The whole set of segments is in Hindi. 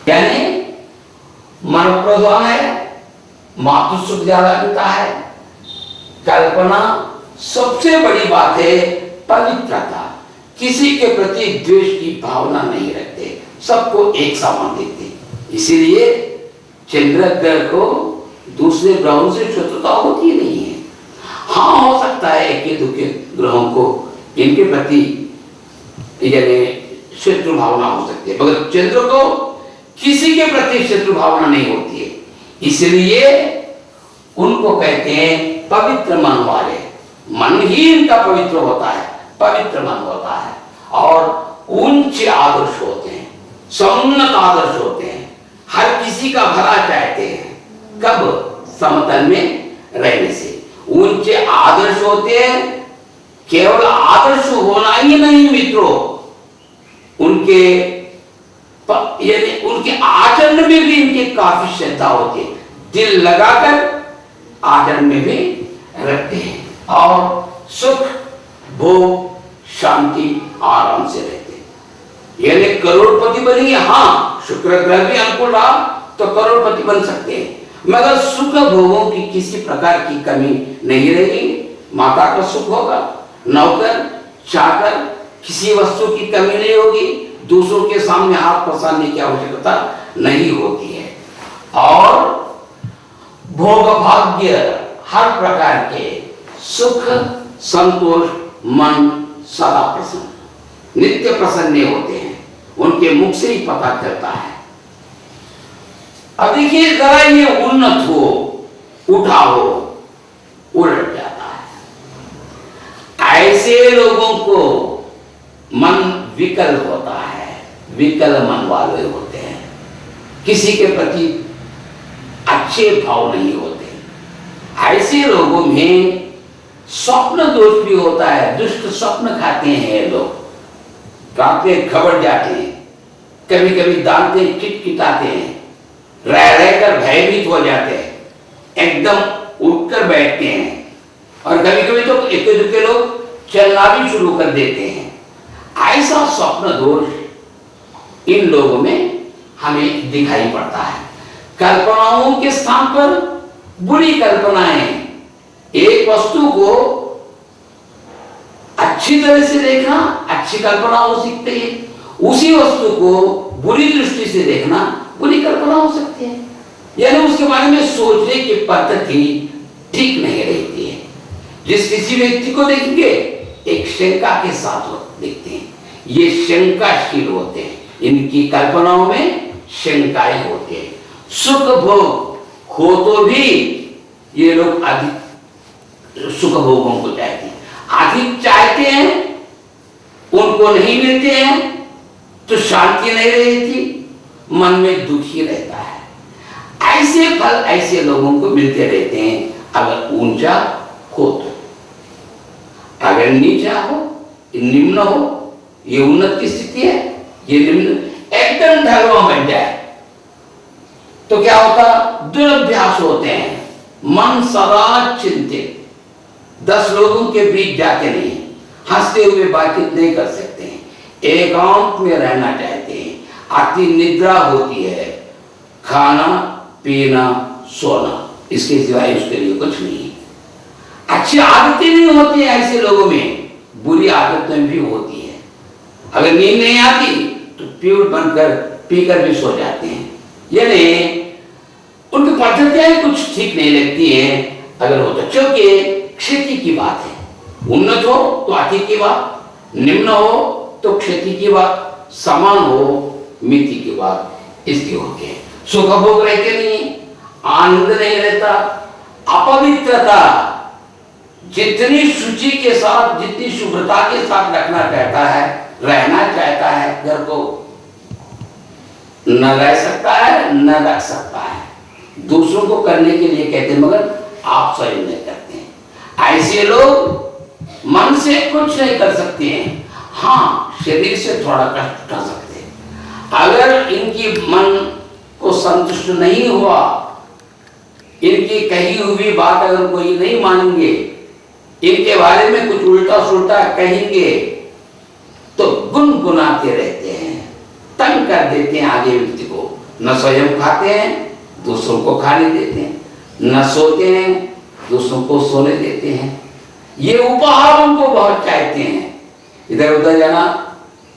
यानी मन प्रधान है, मातृ सुख ज्यादा मिलता है। कल्पना सबसे बड़ी बात है पवित्रता, किसी के प्रति द्वेष की भावना नहीं रखते, सबको एक समान देखते। इसीलिए चंद्र ग्रह को दूसरे ग्रहों से शत्रुता होती नहीं है। हाँ, हो सकता है एक दुखे ग्रहों को इनके प्रति यानी शत्रु भावना हो सकती है, मगर चंद्र को किसी के प्रति शत्रु भावना नहीं होती है। इसलिए उनको कहते हैं पवित्र मन वाले। मन ही इनका पवित्र होता है, पवित्र मन होता है, और ऊंचे आदर्श होते हैं, समुन्नत आदर्श होते हैं, हर किसी का भला चाहते हैं। कब? समतल में रहने से ऊंचे आदर्श होते हैं। केवल आदर्श होना ही नहीं मित्रों, उनके यानी उनके आचरण में भी इनकी काफी श्रद्धा होती है, दिल लगाकर आचरण में भी रखते हैं और सुख भोग शांति आराम से रहते हैं। यानी करोड़पति बनेंगे। हाँ, शुक्र ग्रह भी अनुकूल रहा तो करोड़पति बन सकते हैं, मगर सुख भोगों की किसी प्रकार की कमी नहीं रहेगी। माता का सुख होगा, नौकर चाकर किसी वस्तु की कमी नहीं होगी, दूसरों के सामने हाथ पसारने की आवश्यकता नहीं होती है, और भोग भाग्य हर प्रकार के सुख संतोष मन सदा प्रसन्न नित्य प्रसन्न होते हैं, उनके मुख से ही पता चलता है। अब देखिए जरा ये उन्नत हो, उठा हो, उलट जाता है। ऐसे लोगों को मन विकल होता है, विकल मन वाले होते हैं, किसी के प्रति अच्छे भाव नहीं होते। ऐसे लोगों में स्वप्न दोष भी होता है, दुष्ट स्वप्न खाते हैं लोग, रात में घबरा जाते हैं, कभी कभी दांते किटकिटाते हैं, रह रहकर भयभीत हो जाते हैं, एकदम उठकर बैठते हैं, और कभी कभी तो एक दुखे लोग चलना भी शुरू कर देते हैं। ऐसा स्वप्न दोष इन लोगों में हमें दिखाई पड़ता है। कल्पनाओं के स्थान पर बुरी कल्पनाएं, एक वस्तु को अच्छी तरह से देखना अच्छी कल्पना हो सकती है, उसी वस्तु को बुरी दृष्टि से देखना बुरी कल्पना हो सकती है। यानी उसके बारे में सोचने की पद्धति ठीक नहीं रहती है। जिस किसी व्यक्ति को देखेंगे एक शंका के साथ देखते हैं, ये शंकाशील होते हैं, इनकी कल्पनाओं में शंकाएं होते हैं। सुख भोग हो तो भी ये लोग अधिक सुख भोगों को चाहते हैं, अधिक चाहते हैं, उनको नहीं मिलते हैं तो शांति नहीं रहती, मन में दुखी रहता है। ऐसे फल ऐसे लोगों को मिलते रहते हैं अगर ऊंचा हो तो। अगर नीचा हो, निम्न हो, ये उन्नत की स्थिति है, ये निम्न एकदम ढलवा बन जाए तो क्या होता? दुरभ्यास होते हैं, मन सदा चिंतित, 10 लोगों के बीच जाते नहीं, हंसते हुए बातचीत नहीं कर सकते हैं, एकांत में रहना चाहते हैं, अति निद्रा होती है, खाना पीना सोना, इसके सिवाय उसके लिए कुछ नहीं है। अच्छी आदतें नहीं होती है ऐसे लोगों में, बुरी आदतें भी होती है। अगर नींद नहीं आती तो प्यूर बनकर पीकर भी सो जाते हैं, यानी उनकी पद्धतियां कुछ ठीक नहीं लगती हैं। अगर हो तो क्योंकि क्षति की बात है, उन्नत हो तो अति की बात, निम्न हो तो क्षति की बात, समान हो मिति की बात, इसकी होती है। सुख भोग रहते नहीं, आनंद नहीं रहता, अपवित्रता जितनी शुचि के साथ जितनी शुभ्रता के साथ रखना चाहता है, रहना चाहता है, घर को न रह सकता है न रख सकता है, दूसरों को करने के लिए कहते हैं मगर आप स्वयं नहीं करते हैं। ऐसे लोग मन से कुछ नहीं कर सकते हैं, हाँ शरीर से थोड़ा कष्ट उठा सकते हैं। अगर इनकी मन को संतुष्ट नहीं हुआ, इनकी कही हुई बात अगर कोई नहीं मानेंगे, इनके बारे में कुछ उल्टा सुल्टा कहेंगे तो गुनगुनाते रहते हैं, तंग कर देते हैं आगे व्यक्ति को, न स्वयं खाते हैं, दूसरों को खाने देते हैं, न सोते हैं, दूसरों को सोने देते हैं। ये उपहारों को बहुत चाहते हैं, इधर उधर जाना,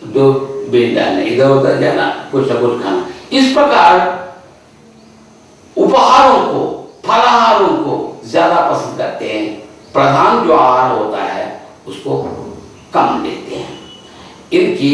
दो बेच डालना, इधर उधर जाना, कुछ न कुछ खाना। इस प्रकार उपहारों को, फलाहारों को ज्यादा पसंद करते हैं, प्रधान जो आहार होता है उसको कम लेते हैं। इनकी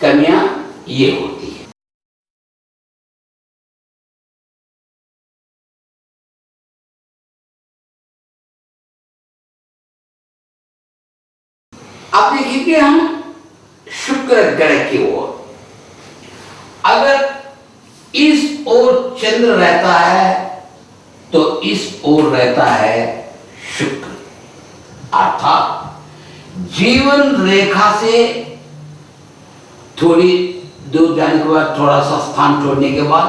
कमियां ये होती है। अब देखिए कि हम शुक्र ग्रह की ओर, अगर इस ओर चंद्र रहता है तो इस ओर रहता है शुक्र, अर्थात जीवन रेखा से थोड़ी दूर जाने के बाद, थोड़ा सा स्थान छोड़ने के बाद,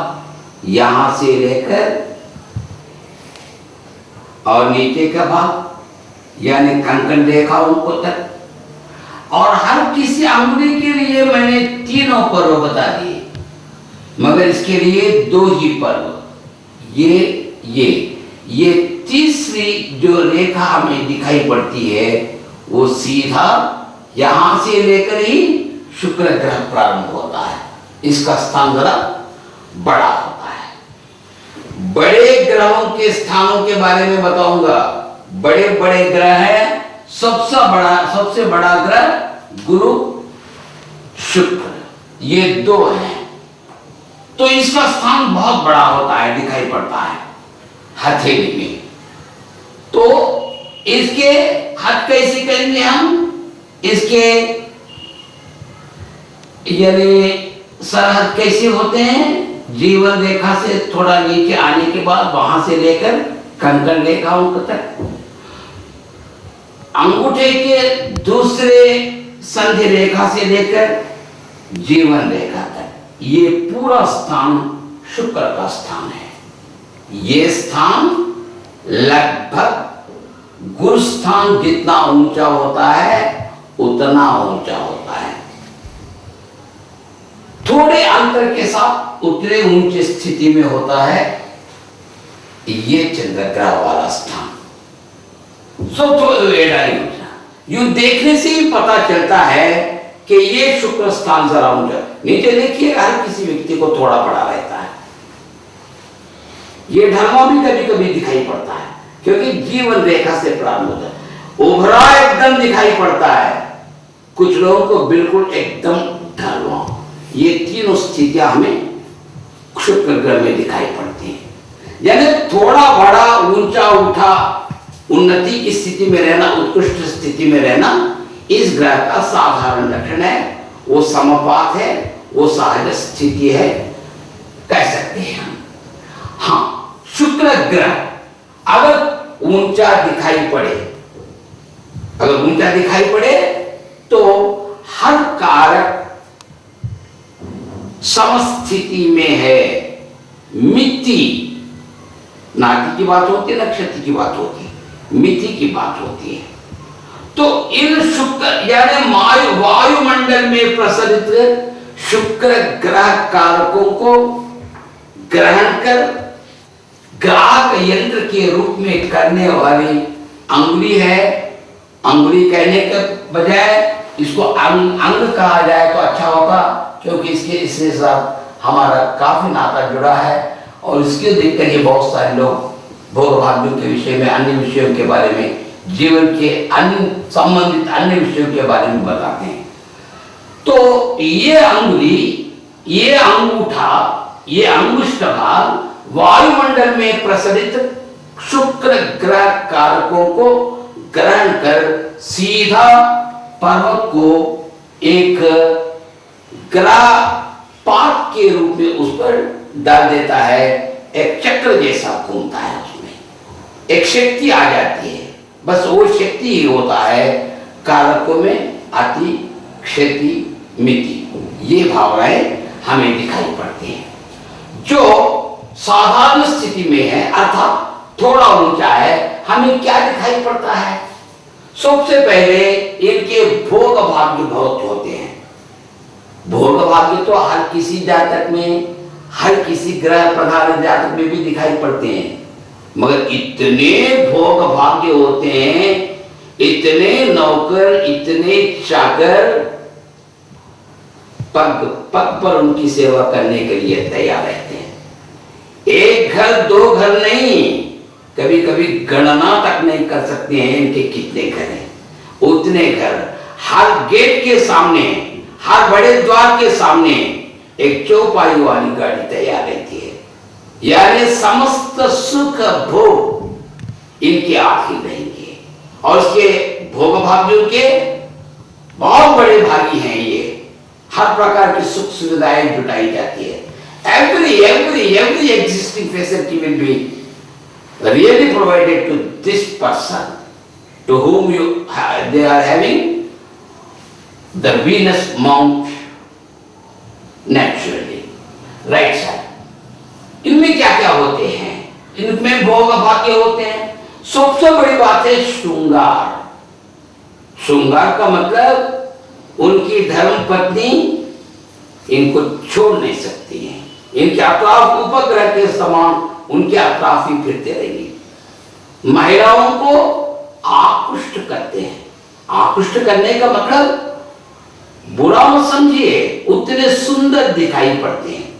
यहां से लेकर और नीचे का भाग यानी कंकण रेखाओं को तक, और हर किसी अंगुली के लिए मैंने तीनों पर्व बता दिए, मगर इसके लिए दो ही पर्व, ये तीसरी जो रेखा हमें दिखाई पड़ती है वो सीधा यहां से लेकर ही शुक्र ग्रह प्रारंभ होता है। इसका स्थान जरा बड़ा होता है। बड़े ग्रहों के स्थानों के बारे में बताऊंगा। बड़े बड़े ग्रह हैं, सबसे बड़ा ग्रह गुरु शुक्र, ये दो हैं, तो इसका स्थान बहुत बड़ा होता है, दिखाई पड़ता है हथेली में। तो इसके हाथ कैसे करेंगे हम? इसके यानी सरहद कैसे होते हैं? जीवन रेखा से थोड़ा नीचे आने के बाद वहां से लेकर कंकण रेखाओं तक, अंगूठे के दूसरे संधि रेखा से लेकर जीवन रेखा तक, ये पूरा स्थान शुक्र का स्थान है। ये स्थान लगभग गुरु स्थान जितना ऊंचा होता है उतना ऊंचा होता है, थोड़े अंतर के साथ उतने ऊंची स्थिति में होता है ये चंद्र ग्रह वाला स्थान। यूं देखने से ही पता चलता है कि ये शुक्र स्थान जरा ऊंचा, नीचे देखिए हर किसी व्यक्ति को थोड़ा बड़ा रहता है, ये ढलवा भी कभी कभी दिखाई पड़ता है क्योंकि जीवन रेखा से प्रारंभ होता है, उभरा एकदम दिखाई पड़ता है, कुछ लोगों को बिल्कुल एकदम ढलवा। ये तीनों स्थितियां हमें शुक्र ग्रह में दिखाई पड़ती है, यानी थोड़ा बड़ा, ऊंचा उठा, उन्नति की स्थिति में रहना, उत्कृष्ट स्थिति में रहना इस ग्रह का साधारण लक्षण है, वो समपात है, वो सहज स्थिति है, कह सकते हैं हम। हाँ, शुक्र ग्रह अगर ऊंचा दिखाई पड़े, तो हर कारक समस्थिति में है। मिति, नाटि की बात होती है, नक्षत्र की बात होती है, मिति की बात होती है। तो इन शुक्र यानी वायुमंडल में प्रसरित शुक्र ग्रह कारकों को ग्रहण कर ग्राहक यंत्र के रूप में करने वाली अंगुली है। अंगुली कहने के बजाय इसको अंग कहा जाए तो अच्छा होगा, क्योंकि इसके साथ हमारा काफी नाता जुड़ा है और इसके देखकर ये बहुत सारे लोग भोग भाग्यों के विषय में, अन्य विषयों के बारे में, जीवन के अन्य संबंधित अन्य विषयों के बारे में बताते हैं। तो ये अंगुली, ये अंगूठा, ये अंगुष्ठ भाग वायुमंडल में प्रसरित शुक्र ग्रह कारकों को ग्रहण कर सीधा पर्वत को एक ग्रह पात के रूप में उस पर डाल देता है, एक चक्र जैसा घूमता है, उसमें एक शक्ति आ जाती है, बस वो शक्ति ही होता है कारकों में अति, क्षति, मिति, ये भावनाएं हमें दिखाई पड़ती हैं। जो साधारण स्थिति में है अर्थात थोड़ा ऊंचा है, हमें क्या दिखाई पड़ता है? सबसे पहले इनके भोग भाग्य बहुत होते हैं। भोग भाग्य तो हर किसी जातक में, हर किसी ग्रह प्रधान जातक में भी दिखाई पड़ते हैं, मगर इतने भोग भाग्य होते हैं, इतने नौकर, इतने चाकर पग पग पर उनकी सेवा करने के लिए तैयार रहते हैं। एक घर दो घर नहीं, कभी कभी गणना तक नहीं कर सकते हैं इनके कितने घर हैं। उतने घर, हर गेट के सामने, हर बड़े द्वार के सामने एक चौपाई वाली गाड़ी तैयार रहती है, यानी समस्त सुख भोग इनके आखिर रहेंगे। और उसके भोग भाग्यों के बहुत बड़े भागी हैं ये, हर प्रकार की सुख सुविधाएं जुटाई जाती है। every existing facility will be really provided to this person to whom they are having the Venus mount naturally right side। इनमें क्या क्या होते हैं? इनमें भोग भाग्य होते हैं। सबसे बड़ी बात है श्रृंगार। श्रृंगार का मतलब उनकी धर्म पत्नी इनको छोड़ नहीं सकती है, इनके अतराफ उपग्रह के समान उनके अतराफ ही फिरते रहेंगे। महिलाओं को आकृष्ट करते हैं। आकृष्ट करने का मतलब बुरा मत समझिए, उतने सुंदर दिखाई पड़ते हैं।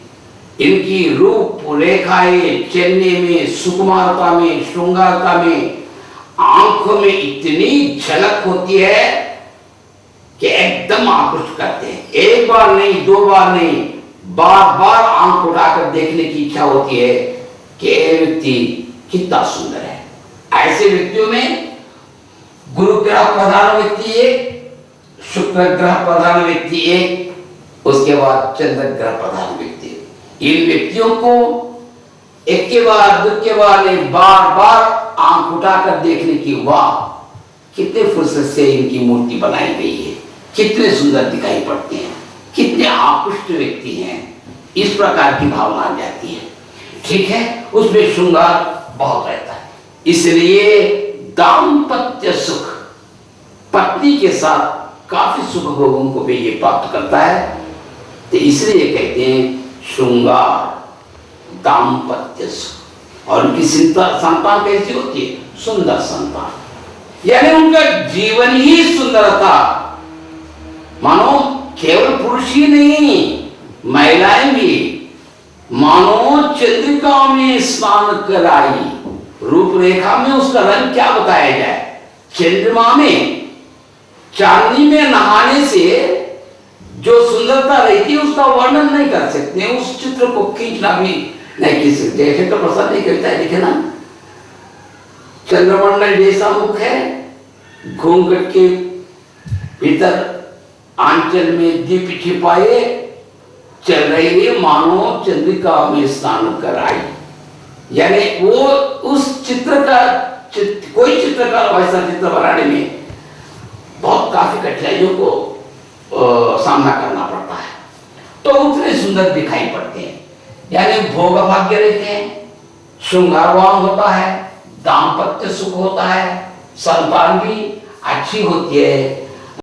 इनकी रूप रेखाएं चलने में, सुकुमारता में, श्रृंगारता में, आंखों में इतनी झलक होती है कि एकदम आकृष्ट करते हैं। एक बार नहीं, दो बार नहीं, बार बार आंख उठाकर देखने की इच्छा होती है कि यह व्यक्ति कितना सुंदर है। ऐसे व्यक्तियों में गुरु ग्रह प्रधान व्यक्ति एक, शुक्र ग्रह प्रधान व्यक्ति एक, उसके बाद चंद्र ग्रह प्रधान व्यक्ति। इन व्यक्तियों को एक के बाद दूसरे बार नहीं, बार बार आंख उठाकर देखने की, वाह कितने फुर्सत से इनकी मूर्ति बनाई गई है, कितने सुंदर दिखाई पड़ते हैं, कितने आकृष्ट व्यक्ति हैं, इस प्रकार की भावना आ जाती है। ठीक है, उसमें श्रृंगार बहुत रहता है। इसलिए दाम्पत्य सुख, पत्नी के साथ काफी सुख भोगों को भी ये प्राप्त करता है। तो इसलिए कहते हैं श्रृंगार, दाम्पत्य सुख। और उनकी संतान कैसी होती है? सुंदर संतान, यानी उनका जीवन ही सुंदरता। मानो केवल पुरुष ही नहीं, महिलाएं भी मानो चंद्रिका में स्नान कराई। रूपरेखा में उसका रंग क्या बताया जाए? चंद्रमा में, चांदनी में नहाने से जो सुंदरता रहती है उसका वर्णन नहीं कर सकते, उस चित्र को खींचना भी नहीं खींच सकते। ऐसे तो प्रसाद नहीं कहता है, देखे ना, चंद्रमंडल जैसा मुख है, घूंघट के भीतर आंचल में दीप छिपाए चल रही है, मानो चंद्रिका में स्नान कराई। यानी वो उस चित्र का कोई चित्रकार वैसा चित्र बनाने में बहुत काफी कठिनाइयों को सामना करना पड़ता है, तो उतने सुंदर दिखाई पड़ते हैं। यानी भोग भाग्य रहते हैं, श्रृंगारवान होता है, दाम्पत्य सुख होता है, संतान भी अच्छी होती है,